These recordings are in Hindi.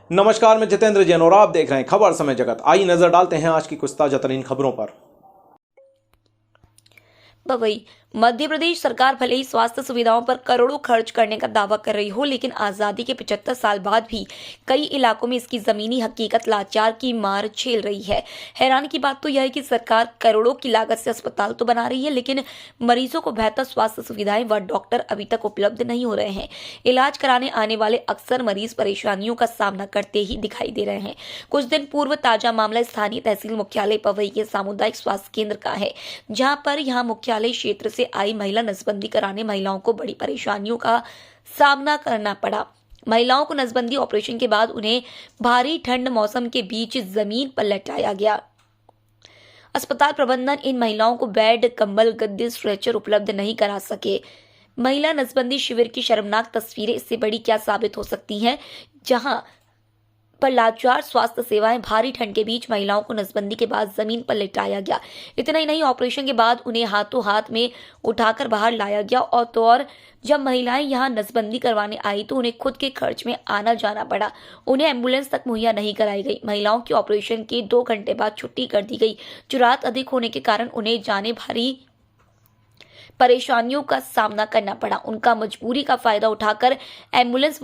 नमस्कार, मैं जितेंद्र जैन और आप देख रहे हैं खबर समय जगत। आइए नजर डालते हैं आज की कुछ ताजा तरीन खबरों पर। पवई मध्य प्रदेश सरकार भले ही स्वास्थ्य सुविधाओं पर करोड़ों खर्च करने का दावा कर रही हो, लेकिन आजादी के 75 साल बाद भी कई इलाकों में इसकी जमीनी हकीकत लाचार की मार झेल रही है। हैरान की बात तो यह है कि सरकार करोड़ों की लागत से अस्पताल तो बना रही है, लेकिन मरीजों को बेहतर स्वास्थ्य सुविधाएं व डॉक्टर अभी तक उपलब्ध नहीं हो रहे हैं। इलाज कराने आने वाले अक्सर मरीज परेशानियों का सामना करते ही दिखाई दे रहे हैं। कुछ दिन पूर्व ताजा मामला स्थानीय तहसील मुख्यालय पवई के सामुदायिक स्वास्थ्य केंद्र का है, जहां पर यहां मुख्यालय क्षेत्र से आई महिला नसबंदी कराने महिलाओं को बड़ी परेशानियों का सामना करना पड़ा। महिलाओं को नसबंदी ऑपरेशन के बाद उन्हें भारी ठंड मौसम के बीच जमीन पर लटाया गया। अस्पताल प्रबंधन इन महिलाओं को बेड, कंबल, गद्दे, स्ट्रेचर उपलब्ध नहीं करा सके। महिला नसबंदी शिविर की शर्मनाक तस्वीरें इससे बड़ी क्या साबित हो सकती हैं, जहां पर लाचार स्वास्थ्य सेवाएं, भारी ठंड के बीच महिलाओं को नसबंदी के बाद जमीन पर लिटाया गया। इतना ही नहीं, ऑपरेशन के बाद उन्हें हाथों हाथ में उठाकर बाहर लाया गया और जब महिलाएं यहां नसबंदी करवाने आई तो उन्हें खुद के खर्च में आना जाना पड़ा। उन्हें एम्बुलेंस तक मुहैया नहीं कराई गई। महिलाओं की ऑपरेशन के 2 घंटे बाद छुट्टी कर दी गई। जो रात अधिक होने के कारण उन्हें जाने भारी परेशानियों का सामना करना पड़ा। उनका मजबूरी का फायदा उठाकर एम्बुलेंस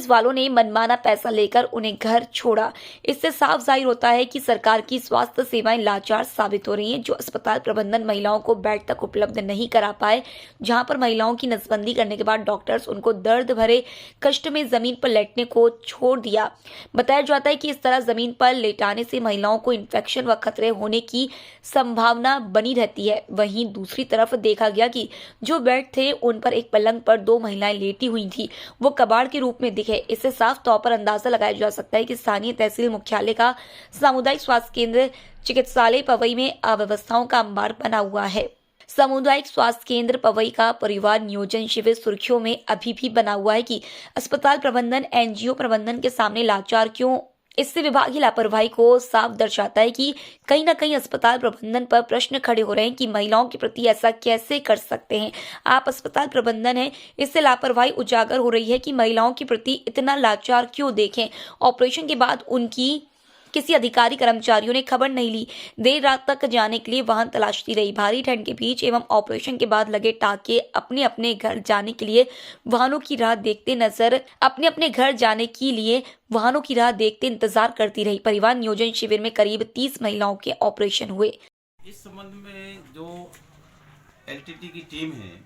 वालों ने मनमाना पैसा लेकर उन्हें घर छोड़ा। इससे साफ जाहिर होता है कि सरकार की स्वास्थ्य सेवाएं लाचार साबित हो रही हैं। जो अस्पताल प्रबंधन महिलाओं को बेड तक उपलब्ध नहीं करा पाए, जहां पर महिलाओं की नसबंदी करने के बाद डॉक्टर्स उनको दर्द भरे कष्ट में जमीन पर लेटने को छोड़ दिया। बताया जाता है कि इस तरह जमीन पर लेटाने से महिलाओं को इन्फेक्शन व खतरे होने की संभावना बनी रहती है। वहीं दूसरी तरफ देखा गया कि जो बेड थे उन पर एक पलंग पर 2 महिलाएं लेटी हुई थी, वो कबाड़ के रूप में दिखे। इससे साफ तौर पर अंदाजा लगाया जा सकता है कि स्थानीय तहसील मुख्यालय का सामुदायिक स्वास्थ्य केंद्र चिकित्सालय पवई में अव्यवस्थाओं का अंबार बना हुआ है। सामुदायिक स्वास्थ्य केंद्र पवई का परिवार नियोजन शिविर सुर्खियों में अभी भी बना हुआ है कि अस्पताल प्रबंधन एनजीओ प्रबंधन के सामने लाचार क्यों। इससे विभाग की लापरवाही को साफ दर्शाता है कि कहीं ना कहीं अस्पताल प्रबंधन पर प्रश्न खड़े हो रहे हैं कि महिलाओं के प्रति ऐसा कैसे कर सकते हैं। आप अस्पताल प्रबंधन है, इससे लापरवाही उजागर हो रही है कि महिलाओं के प्रति इतना लाचार क्यों देखें। ऑपरेशन के बाद उनकी किसी अधिकारी कर्मचारियों ने खबर नहीं ली। देर रात तक जाने के लिए वाहन तलाशती रही। भारी ठंड के बीच एवं ऑपरेशन के बाद लगे टाके अपने अपने घर जाने के लिए वाहनों की राह देखते इंतजार करती रही। परिवार नियोजन शिविर में करीब 30 महिलाओं के ऑपरेशन हुए। इस संबंध में जो एलटीटी की टीम है,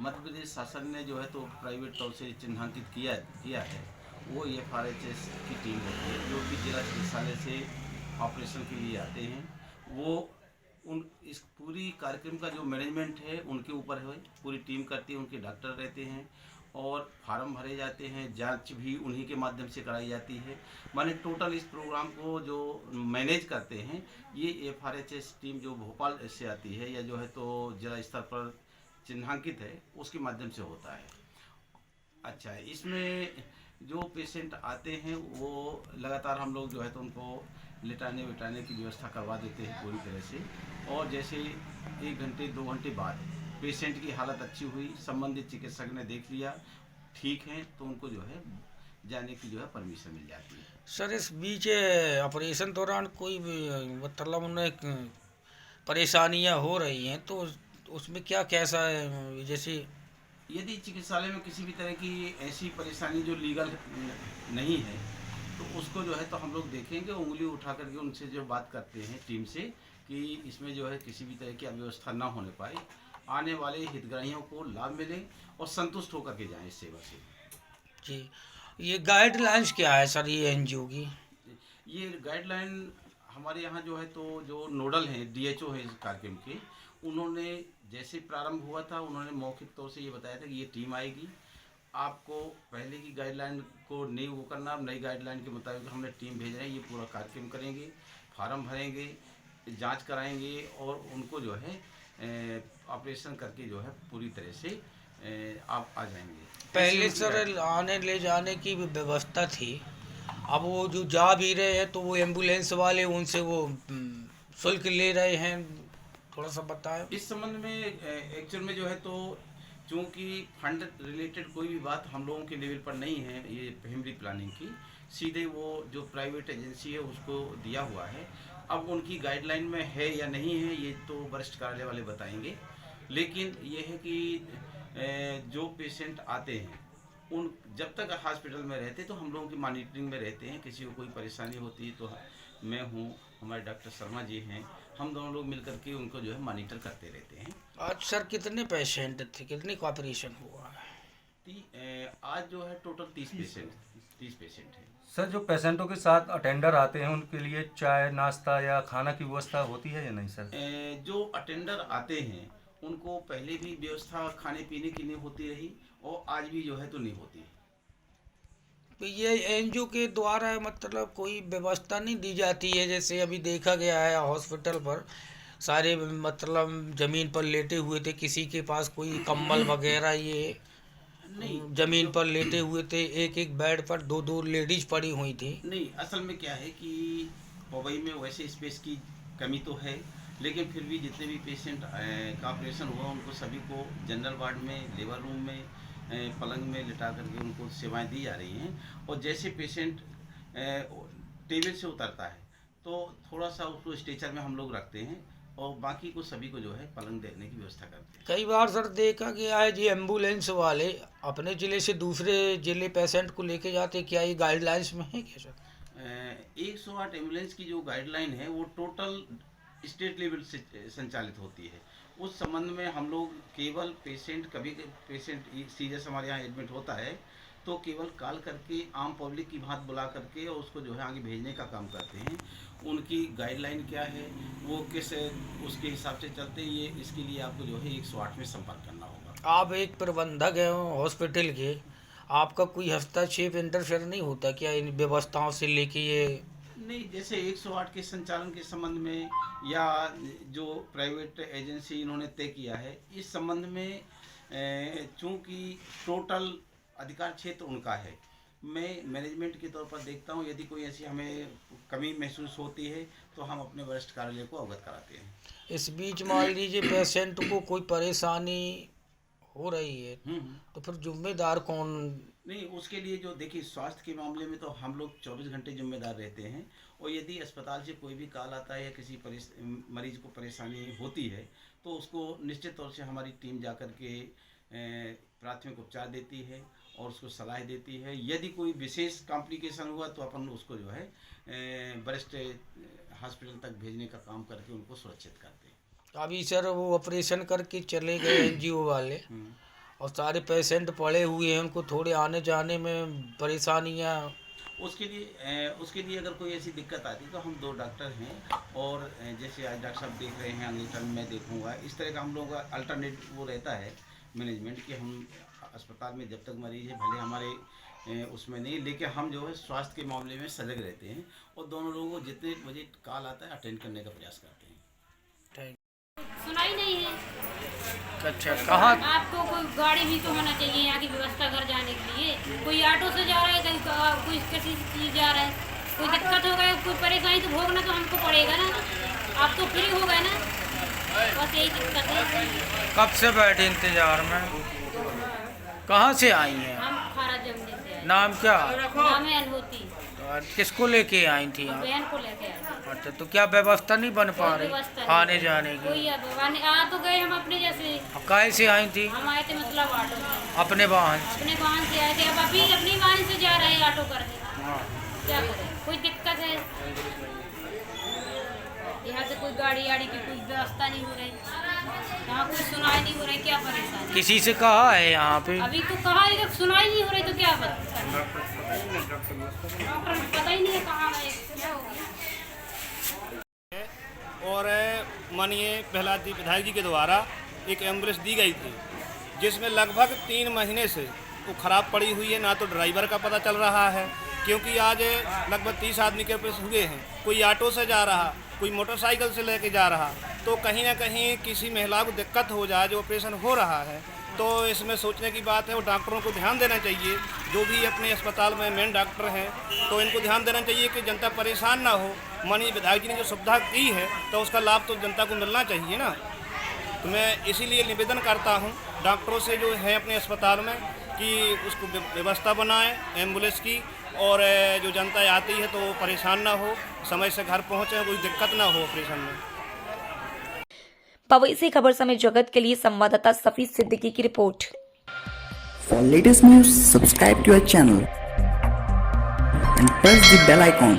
मध्य प्रदेश शासन ने जो है तो प्राइवेट तौर से चिन्हांकित किया है, वो एफआरएचएस की टीम होती है जो कि जिला चिकित्सालय से ऑपरेशन के लिए आते हैं। वो इस पूरी कार्यक्रम का जो मैनेजमेंट है उनके ऊपर है, पूरी टीम करती है, उनके डॉक्टर रहते हैं और फार्म भरे जाते हैं, जांच भी उन्हीं के माध्यम से कराई जाती है। माने टोटल इस प्रोग्राम को जो मैनेज करते हैं ये एफआरएचएस टीम जो भोपाल से आती है या जो है तो जिला स्तर पर चिन्हांकित है उसके माध्यम से होता है। अच्छा, इसमें जो पेशेंट आते हैं वो लगातार हम लोग जो है तो उनको लिटाने विटाने की व्यवस्था करवा देते हैं पूरी तरह से, और जैसे 1 घंटे 2 घंटे बाद पेशेंट की हालत अच्छी हुई, संबंधित चिकित्सक ने देख लिया ठीक है तो उनको जो है जाने की जो है परमिशन मिल जाती है। सर, इस बीच ऑपरेशन दौरान कोई भी मतलब उन्हें परेशानियां हो रही हैं तो उसमें क्या कैसा है, जैसे यदि चिकित्सालय में किसी भी तरह की ऐसी परेशानी जो लीगल नहीं है तो उसको जो है तो हम लोग देखेंगे, उंगली उठा करके उनसे जो बात करते हैं टीम से कि इसमें जो है किसी भी तरह की अव्यवस्था ना होने पाए, आने वाले हितग्राहियों को लाभ मिले और संतुष्ट होकर के जाएं इस सेवा से। जी, ये गाइडलाइंस क्या है सर ये एनजीओ की? ये गाइडलाइन हमारे यहाँ जो है तो जो नोडल हैं डीएचओ है इस कार्यक्रम के, उन्होंने जैसे प्रारंभ हुआ था उन्होंने मौखिक तौर से ये बताया था कि ये टीम आएगी, आपको पहले की गाइडलाइन को नहीं वो करना, नई गाइडलाइन के मुताबिक हमने टीम भेज रहे हैं, ये पूरा कार्यक्रम करेंगे, फार्म भरेंगे, जांच कराएंगे और उनको जो है ऑपरेशन करके जो है पूरी तरह से आप आ जाएंगे। पहले सर आने ले जाने की भी व्यवस्था थी, अब वो जो जा भी रहे हैं तो वो एम्बुलेंस वाले उनसे वो शुल्क ले रहे हैं, थोड़ा सा बताएं। इस संबंध में एक्चुअल में जो है तो चूँकि फंड रिलेटेड कोई भी बात हम लोगों के लेवल पर नहीं है, ये फैमिली प्लानिंग की सीधे वो जो प्राइवेट एजेंसी है उसको दिया हुआ है। अब उनकी गाइडलाइन में है या नहीं है ये तो वरिष्ठ कार्यालय वाले बताएंगे, लेकिन ये है कि जो पेशेंट आते हैं उन जब तक हॉस्पिटल में रहते तो हम लोगों की मॉनिटरिंग में रहते हैं। किसी को कोई परेशानी होती है तो मैं हूँ, हमारे डॉक्टर शर्मा जी हैं, हम दोनों लोग मिलकर के उनको जो है मॉनिटर करते रहते हैं। आज सर कितने पेशेंट थे, कितने का ऑपरेशन हुआ है? आज जो है टोटल 30 पेशेंट हैं। सर, जो पेशेंटों के साथ अटेंडर आते हैं उनके लिए चाय नाश्ता या खाना की व्यवस्था होती है या नहीं सर? जो अटेंडर आते हैं उनको पहले भी व्यवस्था खाने पीने की नहीं होती रही और आज भी जो है तो नहीं होती है। तो ये एनजीओ के द्वारा मतलब कोई व्यवस्था नहीं दी जाती है? जैसे अभी देखा गया है हॉस्पिटल पर सारे मतलब ज़मीन पर लेटे हुए थे, किसी के पास कोई कंबल वगैरह ये नहीं, ज़मीन पर लेटे हुए थे, एक एक बेड पर दो दो लेडीज पड़ी हुई थी। नहीं, असल में क्या है कि मुंबई में वैसे स्पेस की कमी तो है, लेकिन फिर भी जितने भी पेशेंट का ऑपरेशन हुआ उनको सभी को जनरल वार्ड में, लेबर रूम में, पलंग में लिटा करके उनको सेवाएं दी जा रही हैं। और जैसे पेशेंट टेबल से उतरता है तो थोड़ा सा उसको स्ट्रेचर में हम लोग रखते हैं और बाकी को सभी को जो है पलंग देने की व्यवस्था करते हैं। कई बार सर देखा गया है जी एम्बुलेंस वाले अपने ज़िले से दूसरे ज़िले पेशेंट को लेके जाते, क्या ये गाइडलाइंस में है क्या सर? 108 एम्बुलेंस की जो गाइडलाइन है वो टोटल स्टेट लेवल से संचालित होती है। उस संबंध में हम लोग केवल कभी पेशेंट सीरियस हमारे यहाँ एडमिट होता है तो केवल कॉल करके आम पब्लिक की भांति बुला करके और उसको जो है आगे भेजने का काम करते हैं। उनकी गाइडलाइन क्या है वो किस उसके हिसाब से चलते हैं, ये इसके लिए आपको जो है 108 में संपर्क करना होगा। आप एक प्रबंधक हैं हॉस्पिटल के, आपका कोई हस्तक्षेप इंटरफेयर नहीं होता क्या इन व्यवस्थाओं से लेके? ये नहीं, जैसे 108 के संचालन के संबंध में या जो प्राइवेट एजेंसी इन्होंने तय किया है इस संबंध में चूँकि टोटल अधिकार क्षेत्र उनका है, मैं मैनेजमेंट के तौर पर देखता हूँ यदि कोई ऐसी हमें कमी महसूस होती है तो हम अपने वरिष्ठ कार्यालय को अवगत कराते हैं। इस बीच मान लीजिए पेशेंट को कोई परेशानी हो रही है तो फिर जिम्मेदार कौन? नहीं, उसके लिए जो देखिए स्वास्थ्य के मामले में तो हम लोग 24 घंटे जिम्मेदार रहते हैं और यदि अस्पताल से कोई भी कॉल आता है या किसी मरीज को परेशानी होती है तो उसको निश्चित तौर से हमारी टीम जाकर के प्राथमिक उपचार देती है और उसको सलाह देती है। यदि कोई विशेष कॉम्प्लिकेशन हुआ तो अपन उसको जो है वरिष्ठ हॉस्पिटल तक भेजने का काम करके उनको सुरक्षित करते हैं। अभी सर वो ऑपरेशन करके चले गए एनजीओ वाले और सारे पेशेंट पड़े हुए हैं, उनको थोड़े आने जाने में परेशानियाँ। उसके लिए अगर कोई ऐसी दिक्कत आती तो हम 2 डॉक्टर हैं और जैसे आज डॉक्टर साहब देख रहे हैं अगले टाइम मैं देखूंगा, इस तरह का हम लोगों का अल्टरनेट वो रहता है मैनेजमेंट कि हम अस्पताल में जब तक मरीज है भले हमारे उसमें नहीं, लेकिन हम जो है स्वास्थ्य के मामले में सजग रहते हैं और दोनों लोगों को जितने बजे कॉल आता है अटेंड करने का प्रयास करते हैं। सुनाई नहीं है। अच्छा, कहाँ? आपको कोई गाड़ी भी तो होना चाहिए यहाँ की व्यवस्था घर जाने के लिए। कोई ऑटो से जा रहा है, कहीं कोई किसी चीज जा रहा है, कोई दिक्कत हो गई, कोई परेशानी तो भोगना तो हमको पड़ेगा ना। आप तो फ्री हो गए ना, बस यही दिक्कत है। कब से बैठे इंतजार में? कहाँ से आई हैं? हम खारा जमने से आए। नाम क्या? नाम है अनुभूति। किसको लेके आई थी आप? बहन को लेके आए। अच्छा, तो क्या व्यवस्था नहीं बन पा रही आने जाने की? कोई आ तो गए हम अपने जैसे। काहे से आई थी? हम आए थे मतलब ऑटो से, अपने वाहन से? अपने वाहन से आए थे। अब अभी अपनी वाहन से जा रहे हैं ऑटो करके। हाँ। क्या करें, कोई दिक्कत है यहाँ से, कोई गाड़ी आड़ी की कोई व्यवस्था नहीं हो रही, यहाँ कोई सुनाई नहीं हो रही, क्या परेशानी? किसी से कहा है यहाँ पे? अभी तो कहा है, जब सुनाई नहीं हो रही तो क्या डॉक्टर पता ही नहीं है कहाँ है, क्या हो गया। और माननीय प्रहलाद जी विधायक जी के द्वारा एक एम्बुलेंस दी गई थी जिसमें लगभग 3 महीने से वो ख़राब पड़ी हुई है। ना तो ड्राइवर का पता चल रहा है, क्योंकि आज लगभग 30 आदमी के ऑपरेशन हुए हैं। कोई ऑटो से जा रहा, कोई मोटरसाइकिल से लेके जा रहा, तो कहीं ना कहीं किसी महिला को दिक्कत हो जाए जो ऑपरेशन हो रहा है तो इसमें सोचने की बात है। वो डॉक्टरों को ध्यान देना चाहिए, जो भी अपने अस्पताल में मेन डॉक्टर हैं तो इनको ध्यान देना चाहिए कि जनता परेशान ना हो। माननीय विधायक जी ने जो सुविधा दी है तो उसका लाभ तो जनता को मिलना चाहिए ना। तो मैं इसीलिए निवेदन करता हूं डॉक्टरों से जो है अपने अस्पताल में कि उसको व्यवस्था बनाएं एम्बुलेंस की, और जो जनता आती है तो वो परेशान ना हो, समय से घर पहुँचे, कोई दिक्कत ना हो ऑपरेशन में। पवई से खबर समय जगत के लिए संवाददाता सफी सिद्दीकी की report. For latest news, subscribe to our channel and press the bell icon.